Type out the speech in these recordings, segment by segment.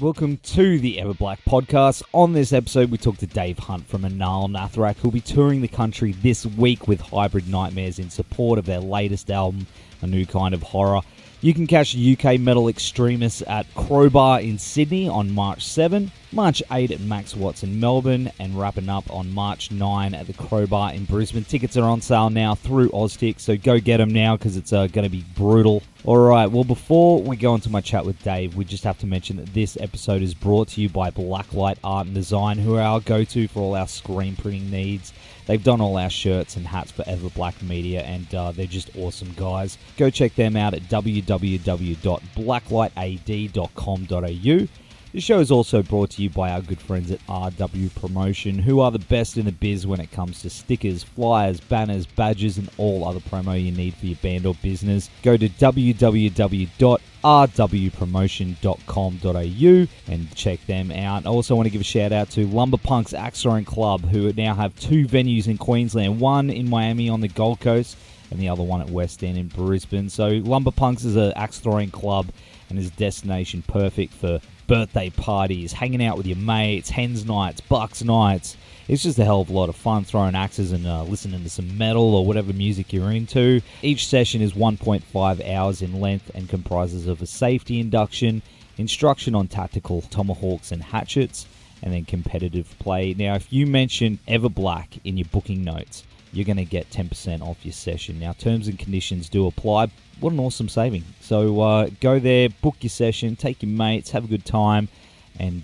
Welcome to the EverBlack Podcast. On this episode, we talk to Dave Hunt from ANAAL NATHRAKH, who'll be touring the country this week with Hybrid Nightmares in support of their latest album, A New Kind of Horror. You can catch UK metal extremists at Crowbar in Sydney on March 7, March 8 at Max Watts in Melbourne, and wrapping up on March 9 at the Crowbar in Brisbane. Tickets are on sale now through Oztix, so go get them now because it's going to be brutal. Alright, well before we go into my chat with Dave, we just have to mention that this episode is brought to you by Blacklight Art and Design, who are our go-to for all our screen printing needs. They've done all our shirts and hats for EverBlack Media, and they're just awesome guys. Go check them out at www.blacklightad.com.au. The show is also brought to you by our good friends at RW Promotion, who are the best in the biz when it comes to stickers, flyers, banners, badges, and all other promo you need for your band or business. Go to www.rwpromotion.com.au and check them out. I also want to give a shout out to Lumberpunks Axe Throwing Club, who now have two venues in Queensland, one in Miami on the Gold Coast and the other one at West End in Brisbane. So Lumberpunks is an axe throwing club and is a destination perfect for birthday parties, hanging out with your mates, hens nights, bucks nights. It's just a hell of a lot of fun throwing axes and listening to some metal or whatever music you're into. Each session is 1.5 hours in length and comprises of a safety induction, instruction on tactical tomahawks and hatchets, and then competitive play. Now, if you mention EverBlack in your booking notes, you're going to get 10% off your session. Now, terms and conditions do apply. What an awesome saving. So go there, book your session, take your mates, have a good time, and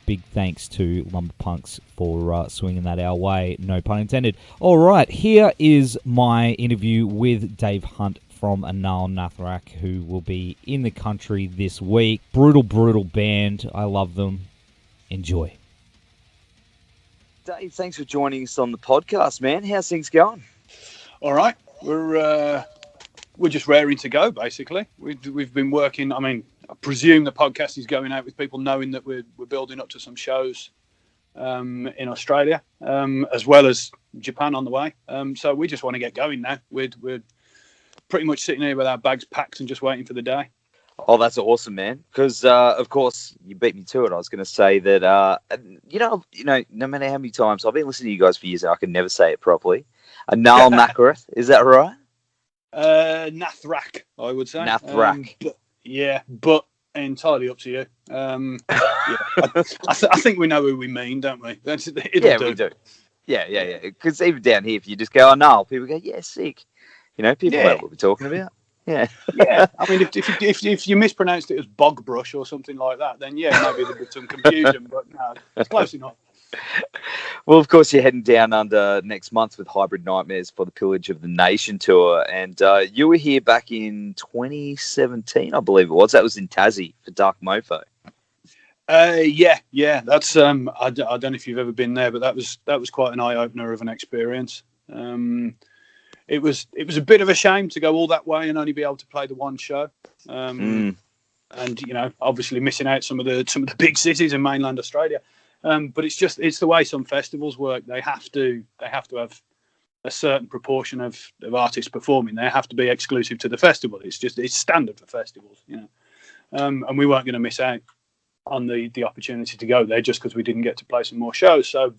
big thanks to Lumberpunks for swinging that our way, no pun intended. All right, here is my interview with Dave Hunt from ANAAL NATHRAKH, who will be in the country this week. Brutal, brutal band. I love them. Enjoy. Dave, thanks for joining us on the podcast, man. How's things going? All right. We're just raring to go, basically. We've been working. I mean, I presume the podcast is going out with people knowing that we're building up to some shows in Australia, as well as Japan on the way. So we just want to get going now. We're pretty much sitting here with our bags packed and just waiting for the day. Oh, that's awesome, man. Because, of course, you beat me to it. I was going to say that, no matter how many times, I've been listening to you guys for years and I can never say it properly. ANAAL NATHRAKH, is that right? NATHRAKH, I would say. NATHRAKH. But entirely up to you. I think we know who we mean, don't we? We do. Yeah. Because even down here, if you just go, ANAAL, people go, yeah, sick. People know what we're talking about. Yeah. I mean, if you mispronounced it as bog brush or something like that, then maybe there'd be some confusion, but no, it's close enough. Well, of course, you're heading down under next month with Hybrid Nightmares for the Pillage of the Nation tour, and you were here back in 2017, I believe it was. That was in Tassie for Dark Mofo. Yeah. That's I don't know if you've ever been there, but that was quite an eye opener of an experience. It was a bit of a shame to go all that way and only be able to play the one show, and obviously missing out some of the big cities in mainland Australia. But it's the way some festivals work. They have to have a certain proportion of artists performing. They have to be exclusive to the festival. It's standard for festivals, and we weren't going to miss out on the opportunity to go there just because we didn't get to play some more shows. So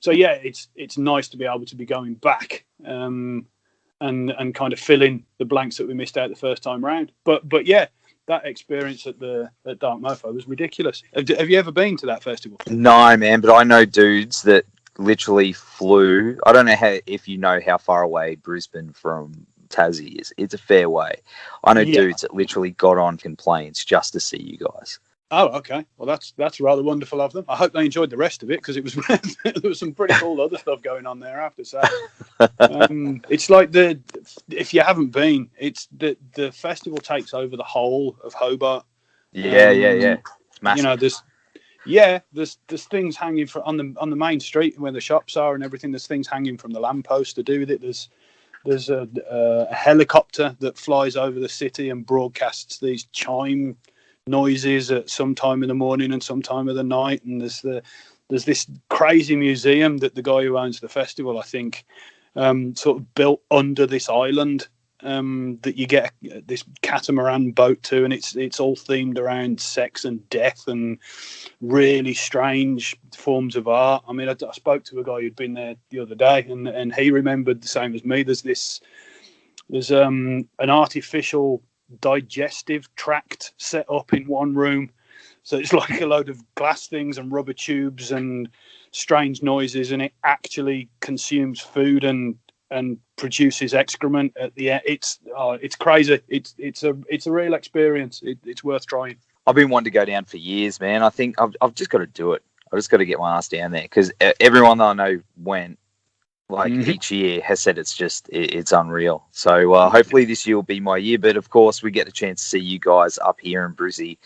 yeah, it's nice to be able to be going back and kind of fill in the blanks that we missed out the first time round. But yeah, that experience at Dark Mofo was ridiculous. Have you ever been to that festival? No, man, but I know dudes that literally flew. I don't know if you know how far away Brisbane from Tassie is. It's a fair way. I know dudes that literally got on planes just to see you guys. Oh, okay. Well, that's rather wonderful of them. I hope they enjoyed the rest of it because it was there was some pretty cool other stuff going on there after. So it's like if you haven't been, it's the festival takes over the whole of Hobart. Yeah. It's massive. There's things hanging on the main street where the shops are and everything. There's things hanging from the lamppost to do with it. There's a helicopter that flies over the city and broadcasts these chime noises at some time in the morning and some time of the night, and there's this crazy museum that the guy who owns the festival, I think, sort of built under this island that you get this catamaran boat to, and it's all themed around sex and death and really strange forms of art. I mean, I spoke to a guy who'd been there the other day, and he remembered the same as me. There's an artificial digestive tract set up in one room, so it's like a load of glass things and rubber tubes and strange noises, and it actually consumes food and produces excrement at the end. It's crazy. It's a real experience. It's worth trying. I've been wanting to go down for years, man. I think I've just got to do it. I just got to get my ass down there, because everyone that I know went, each year, has said it's unreal. So hopefully this year will be my year. But of course, we get a chance to see you guys up here in Brizzy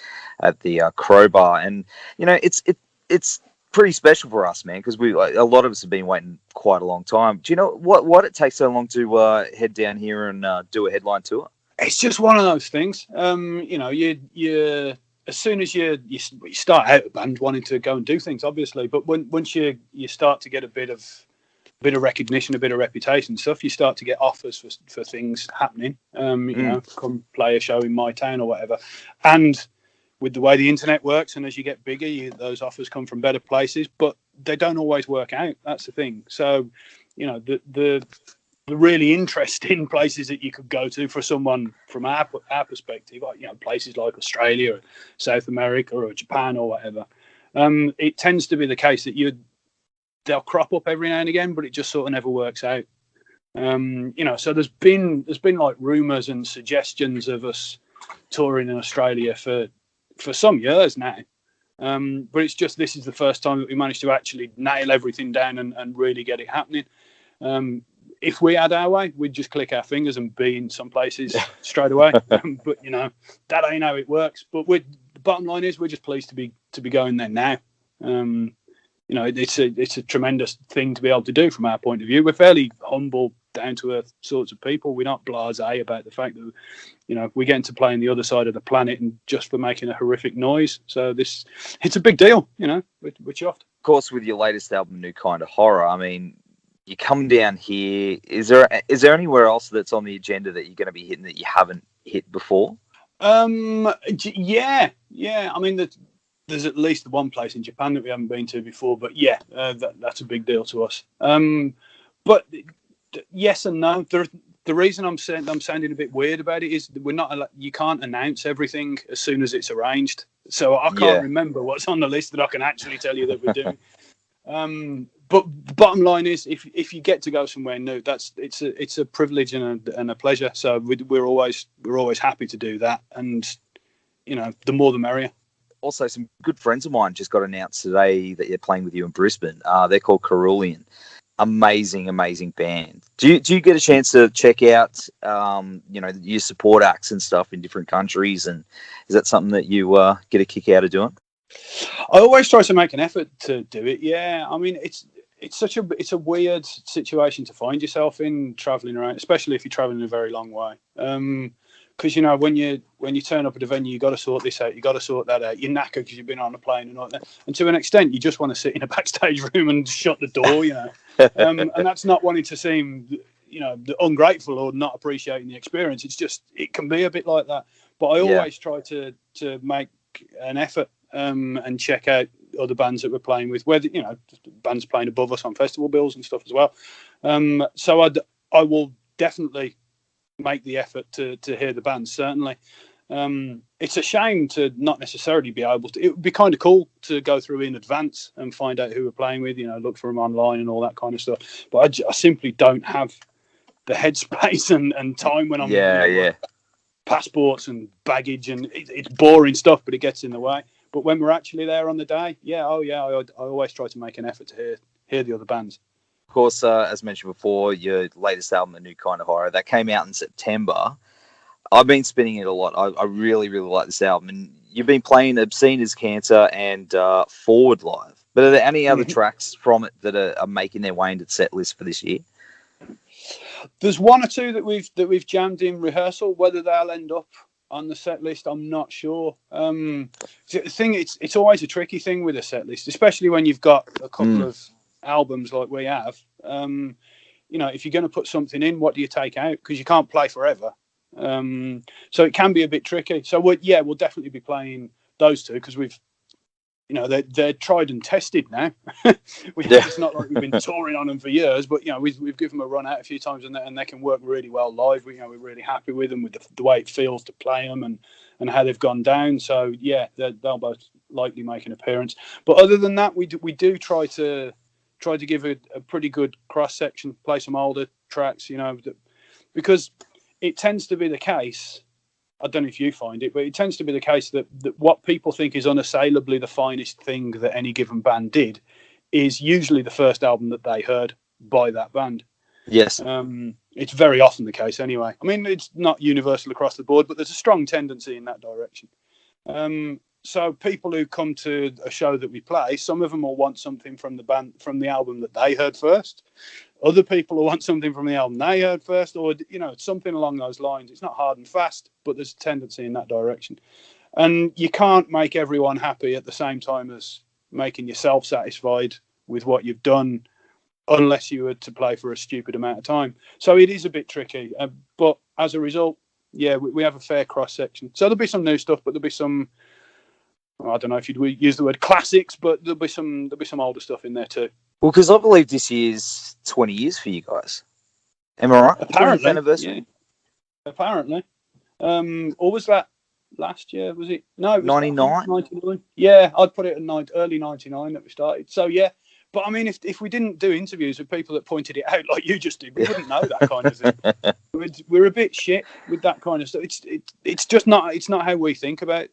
at the Crowbar, and it's pretty special for us, man, because a lot of us have been waiting quite a long time. Do you know what it takes so long to head down here and do a headline tour? It's just one of those things. You as soon as you start out a band wanting to go and do things, obviously, but once you start to get a bit of recognition, a bit of reputation and stuff, you start to get offers for things happening. Come play a show in my town or whatever. And with the way the internet works, and as you get bigger, those offers come from better places, but they don't always work out. That's the thing. So, the really interesting places that you could go to for someone from our perspective, places like Australia or South America or Japan or whatever, it tends to be the case that they'll crop up every now and again, but it just sort of never works out. So there's been like rumours and suggestions of us touring in Australia for some years now. But it's just, this is the first time that we managed to actually nail everything down and really get it happening. If we had our way, we'd just click our fingers and be in some places straight away. But that ain't how it works. But the bottom line is, we're just pleased to be going there now. It's a tremendous thing to be able to do from our point of view. We're fairly humble, down to earth sorts of people. We're not blasé about the fact that we're getting to play on the other side of the planet, and just for making a horrific noise. So it's a big deal. We're chuffed. Of course, with your latest album, New Kind of Horror, I mean, you come down here. Is there anywhere else that's on the agenda that you're going to be hitting that you haven't hit before? Yeah. I mean, there's at least one place in Japan that we haven't been to before, but yeah, that's a big deal to us. But yes and no. The reason I'm sounding a bit weird about it is you can't announce everything as soon as it's arranged. So I can't remember what's on the list that I can actually tell you that we're doing. But the bottom line is, if you get to go somewhere new, it's a privilege and a pleasure. So we're always happy to do that, and the more the merrier. Also, some good friends of mine just got announced today that you're playing with you in Brisbane. They're called Carolean. Amazing band. Do you get a chance to check out your support acts and stuff in different countries, and is that something that you get a kick out of doing? I always try to make an effort to do it. Yeah, I mean, it's a weird situation to find yourself in, traveling around, especially if you're traveling a very long way. Because when you turn up at a venue, you got to sort this out, you got to sort that out. You're knackered because you've been on a plane and all that. And to an extent, you just want to sit in a backstage room and shut the door. And that's not wanting to seem ungrateful or not appreciating the experience. It's just, it can be a bit like that. But I always try to make an effort and check out other bands that we're playing with, whether bands playing above us on festival bills and stuff as well. So I will definitely make the effort to hear the bands, certainly. It's a shame to not necessarily be able to. It would be kind of cool to go through in advance and find out who we're playing with, look for them online and all that kind of stuff. But I simply don't have the headspace and time when I'm passports and baggage, and it's boring stuff, but it gets in the way. But when we're actually there on the day, I always try to make an effort to hear the other bands. Of course, as mentioned before, your latest album, The New Kind of Horror, that came out in September. I've been spinning it a lot. I really, really like this album. And you've been playing Obscene as Cancer and Forward Live. But are there any other tracks from it that are making their way into the set list for this year? There's one or two that we've jammed in rehearsal. Whether they'll end up on the set list, I'm not sure. The thing, it's always a tricky thing with a set list, especially when you've got a couple of albums like we have. you know, if you're going to put something in, what do you take out? Because you can't play forever. So it can be a bit tricky. So we'll definitely be playing those two because we've, you know, they're tried and tested now. It's not like we've been touring on them for years, but you know, we've given them a run out a few times, and they can work really well live. We're really happy with them, with the way it feels to play them, and how they've gone down. So yeah, they'll both likely make an appearance. But other than that, we do try to give a pretty good cross section, play some older tracks, you know, because it tends to be the case. I don't know if you find it, but it tends to be the case that what people think is unassailably the finest thing that any given band did is usually the first album that they heard by that band. Yes. It's very often the case anyway. I mean, it's not universal across the board, but there's a strong tendency in that direction. So people who come to a show that we play, some of them will want something from the band, from the album that they heard first. Other people will want something from the album they heard first, or, you know, something along those lines. It's not hard and fast, but there's a tendency in that direction. And you can't make everyone happy at the same time as making yourself satisfied with what you've done, unless you were to play for a stupid amount of time. So it is a bit tricky. But as a result, yeah, we have a fair cross section. So there'll be some new stuff, but there'll be some, I don't know if you'd use the word classics, but there'll be some older stuff in there too. Well, because I believe this year's 20 years for you guys. Am I right? Apparently. Anniversary? Yeah. Apparently. Or was that last year? Was it? No, it was 99? 99. Yeah, I'd put it at early 99 that we started. So, yeah. But, I mean, if we didn't do interviews with people that pointed it out like you just did, we wouldn't know that kind of thing. We're a bit shit with that kind of stuff. It's just not, it's not how we think about it.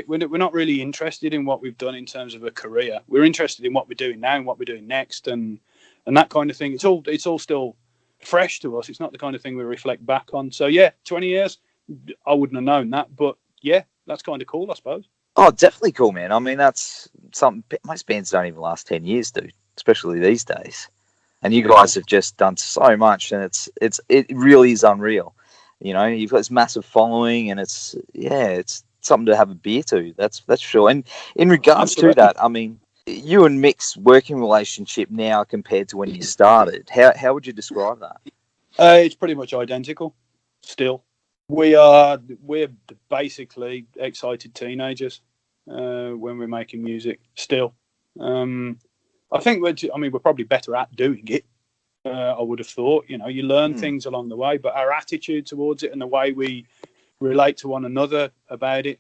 We're not really interested in what we've done in terms of a career. We're interested in what we're doing now and what we're doing next, and that kind of thing. It's all still fresh to us. It's not the kind of thing we reflect back on. So yeah, 20 years, I wouldn't have known that, but yeah, that's kind of cool, I suppose. Oh, definitely cool, man. I mean, that's something most bands don't even last 10 years, dude, especially these days. And you guys have just done so much, and it really is unreal. You know, you've got this massive following, and it's something to have a beer to. That's sure. And in regards to that, I mean, you and Mick's working relationship now compared to when you started, how would you describe that? It's pretty much identical. Still, we're basically excited teenagers when we're making music. Still, I think we're probably better at doing it. I would have thought. You know, you learn things along the way, but our attitude towards it and the way we relate to one another about it,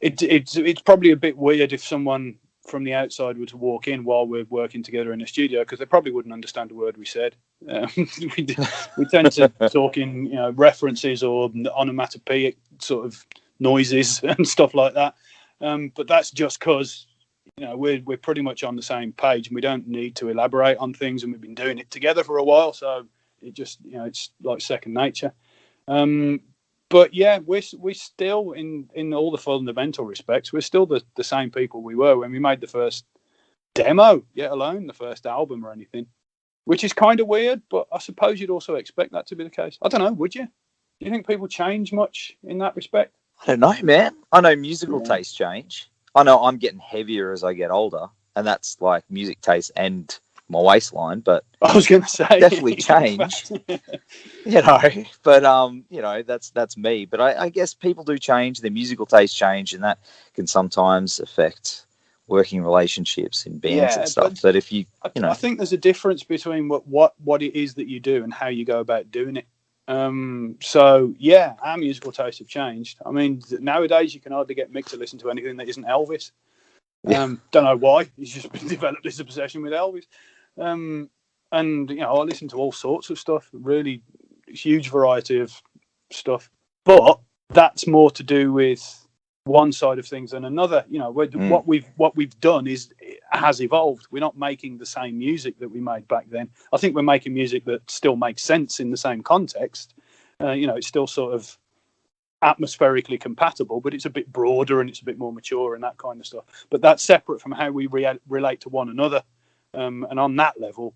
it's probably a bit weird if someone from the outside were to walk in while we're working together in a studio, because they probably wouldn't understand a word we said. We tend to talk in, you know, references or onomatopoeic sort of noises and stuff like that, but that's just because, you know, we're pretty much on the same page and we don't need to elaborate on things, and we've been doing it together for a while, so it just, you know, it's like second nature. But yeah, we're still in all the fundamental respects, we're still the same people we were when we made the first demo, yet alone the first album or anything, which is kind of weird, but I suppose you'd also expect that to be the case. I don't know, would you? Do you think people change much in that respect? I don't know, man. I know musical tastes change. I know I'm getting heavier as I get older, and that's like music taste and my waistline, but I was going to say definitely change. You know, but you know, that's me. But I guess people do change, their musical tastes change, and that can sometimes affect working relationships in bands and stuff. But if you know, I think there's a difference between what it is that you do and how you go about doing it. So yeah, our musical tastes have changed. I mean, nowadays you can hardly get Mick to listen to anything that isn't Elvis. Don't know why. He's just developed this obsession with Elvis. And you know, I listen to all sorts of stuff, really huge variety of stuff. But that's more to do with one side of things than another. You know, what we've done has evolved. We're not making the same music that we made back then. I think we're making music that still makes sense in the same context. You know, it's still sort of atmospherically compatible, but it's a bit broader and it's a bit more mature and that kind of stuff. But that's separate from how we relate to one another. And on that level,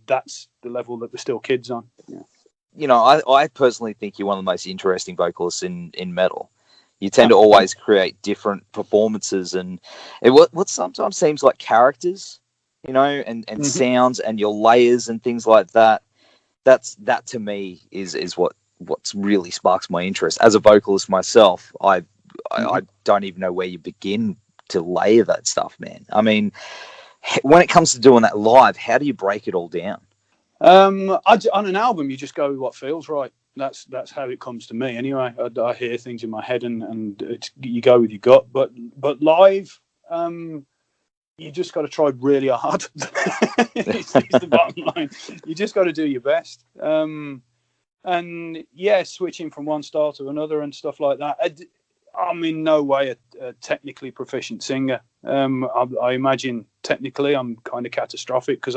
that's the level that we're still kids on. Yeah. You know, I personally think you're one of the most interesting vocalists in metal. You tend to always create different performances, and what sometimes seems like characters you know, and sounds and your layers and things like that. That to me is what's really sparks my interest. As a vocalist myself, I don't even know where you begin to layer that stuff, man. I mean, when it comes to doing that live, how do you break it all down? On an album, you just go with what feels right. That's how it comes to me anyway. I hear things in my head and you go with your gut. But live, you just got to try really hard. It's the bottom line. You just got to do your best. And yeah, switching from one style to another and stuff like that. I'm in no way a technically proficient singer. I imagine technically I'm kind of catastrophic because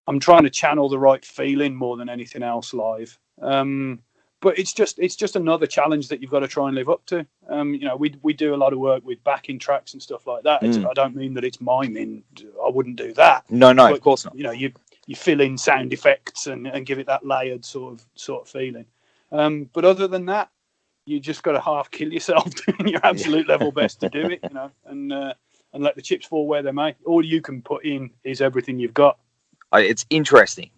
I'm trying to channel the right feeling more than anything else live. But it's just another challenge that you've got to try and live up to. We do a lot of work with backing tracks and stuff like that. I don't mean that it's miming. I wouldn't do that. No, but, of course not. You fill in sound effects and give it that layered sort of feeling. But other than that, you just got to half kill yourself doing your absolute level best to do it, and let the chips fall where they may. All you can put in is everything you've got. It's interesting.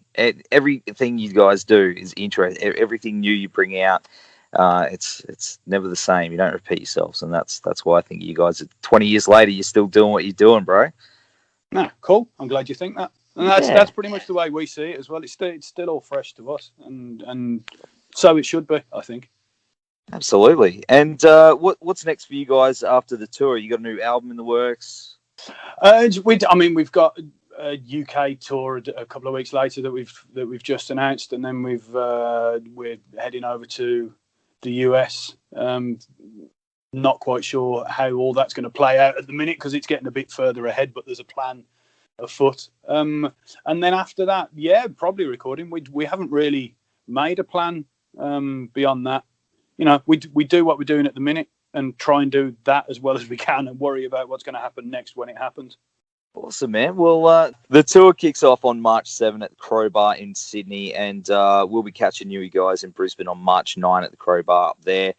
Everything you guys do is interesting. Everything new you bring out, it's never the same. You don't repeat yourselves, and that's why I think you guys, 20 years later, you're still doing what you're doing, bro. Nah, cool. I'm glad you think that. And that's pretty much the way we see it as well. It's still all fresh to us, and so it should be, I think. Absolutely. And what's next for you guys after the tour? You got a new album in the works? We've got a UK tour a couple of weeks later that we've just announced, and then we're heading over to the US. Not quite sure how all that's going to play out at the minute because it's getting a bit further ahead, but there's a plan afoot. And then after that, probably recording. We haven't really made a plan beyond that. We do what we're doing at the minute and try and do that as well as we can and worry about what's going to happen next when it happens. Awesome, man. Well, the tour kicks off on March 7 at the Crowbar in Sydney, and we'll be catching you guys in Brisbane on March 9 at the Crowbar up there.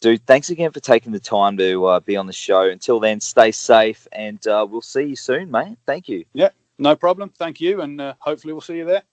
Dude, thanks again for taking the time to be on the show. Until then, stay safe, and we'll see you soon, mate. Thank you. Yeah, no problem. Thank you, and hopefully we'll see you there.